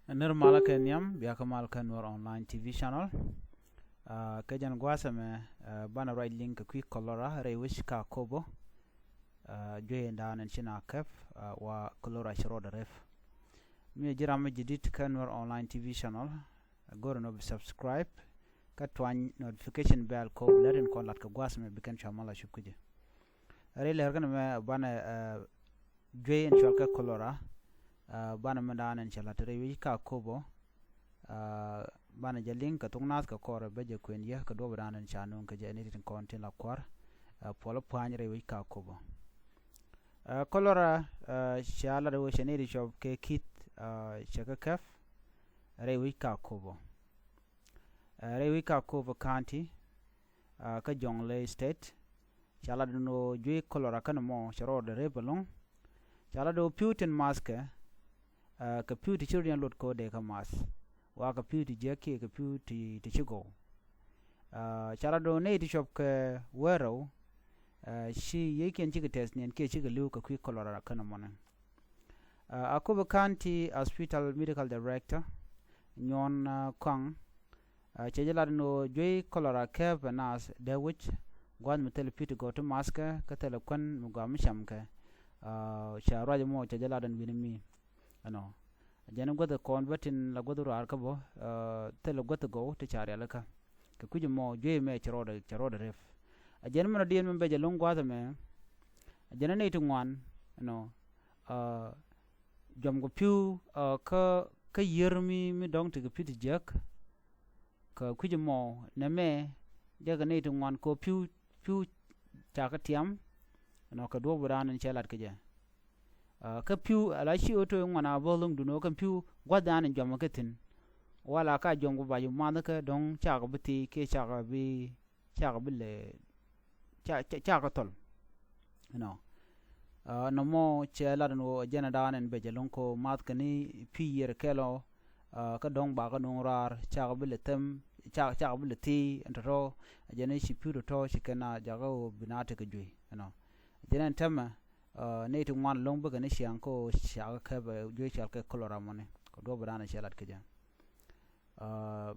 Nirmala Kenyam, Biakamal Nuer online TV channel. Kajan Guasame, Bana right link a quick kɔlɔra, Rewish akobo, Joy and Dan and China Cap, wa kɔlɔra Shroda Ref. Me Jirama Jidit Nuer online TV channel. Go and subscribe. Katwan notification bell ko lerin kon lat ka Guasame bikan chamala shukuje. Really Hergan Bana Joy and Chalka kɔlɔra. Bana mandan and chalatari wika akobo bana jaling ka thoknath ka kor beje kwen ye ka do badan and chanun ka jeni tin kontin la kwar polo panyre wika akobo kɔlɔra shala do sheneri shop ke kit chaka kaf re wika akobo county ka jongle state shala do no jwe kɔlɔra kan mo sharo de rebelong shala do putin maske ka piu ti children lot ko de ka mas wa ka piu ti jeki ka piu ti chigo chara do ne ti shop ka wero shi yeken chi test nen ke chi lu ka kwi kɔlɔra kana mona akobo county hospital medical director nyon kong chejela no jwe kɔlɔra ke banas de which gwan metel piu go to maska ka tele kon mugam shamka shara mo chejela dan winimi ano jana goda convertin la goda arkabo te la goda go te chari alaka ke kuji mo jwe me charoda ref ajana mana dien membe je longwa me ajana ne tungwan no jom go piu ka yermi mi dong te piti jak ka kuji mo na me jaga ne tungwan ko piu chaka tiam no ka do buran en chelat ke je ka piu ala shi oto ngwana bolung duno kan piu gwadan jom ketin wala ka jom go bayu manaka don chaga biti ke chaga bile chaga tol no no mo chela no jena dan en beje lonko mat kani pi yer kelo ka dong ba ka nongrar chaga bile tem chaga bile ti entro jena shi piu to shi kana jago binate ke jui no jena tema ne tu wan long ba ne shiang ko sha ka ba jwe chal ka kɔlɔra mone ko do brana chalat ke ja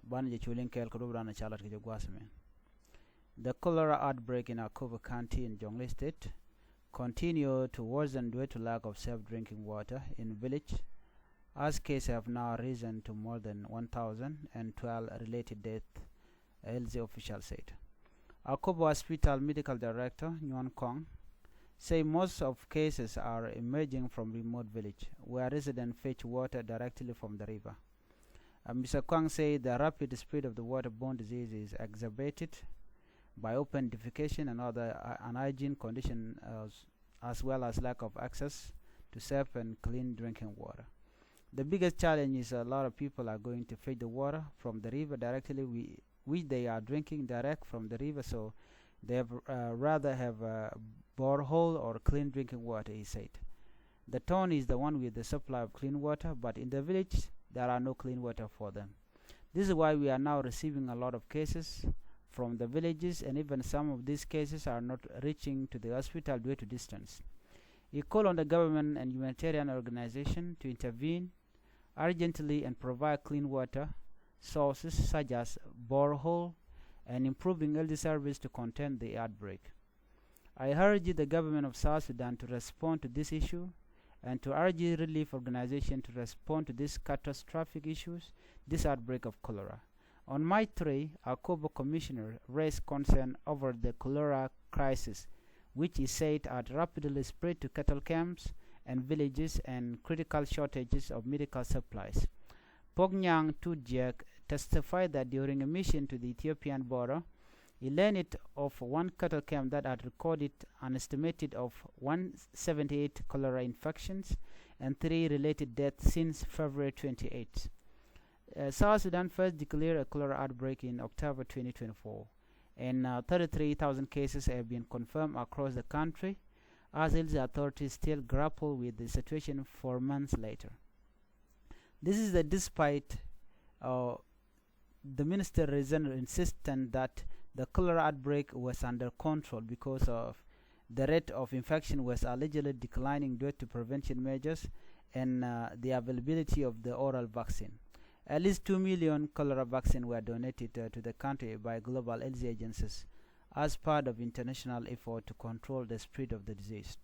ban je chulin kel ko do brana chalat ke ja Guasame. The cholera outbreak in Akobo County in Jonglei State continue to worsen due to lack of safe drinking water in village, as cases have now risen to more than 1,012 related deaths, LZ official said. Akobo Hospital Medical Director Nguyen Kong say most of cases are emerging from remote village where residents fetch water directly from the river. Mr. Kwang said the rapid spread of the waterborne disease is exacerbated by open defecation and other unhygiene conditions as well as lack of access to safe and clean drinking water. The biggest challenge is a lot of people are going to fetch the water from the river directly, which they are drinking direct from the river, so they have, rather have a borehole or clean drinking water, he said. The town is the one with the supply of clean water, but in the village there are no clean water for them. This is why we are now receiving a lot of cases from the villages, and even some of these cases are not reaching to the hospital due to distance. He called on the government and humanitarian organizations to intervene urgently and provide clean water sources such as borehole and improving health service to contain the outbreak. I urge the government of South Sudan to respond to this issue and to urge relief organizations to respond to these catastrophic issues, this outbreak of cholera. On May 3, Akobo Commissioner raised concern over the cholera crisis, which is said had rapidly spread to cattle camps and villages and critical shortages of medical supplies. Pognyang Tujek testified that during a mission to the Ethiopian border, he learned of one cattle camp that had recorded an estimated of 178 cholera infections and 3 related deaths since February 28. South Sudan first declared a cholera outbreak in October 2024, and 33,000 cases have been confirmed across the country, as health authorities still grapple with the situation 4 months later. This is despite the minister insistent that the cholera outbreak was under control because of the rate of infection was allegedly declining due to prevention measures and the availability of the oral vaccine. At least 2 million cholera vaccines were donated to the country by global health agencies as part of international effort to control the spread of the disease.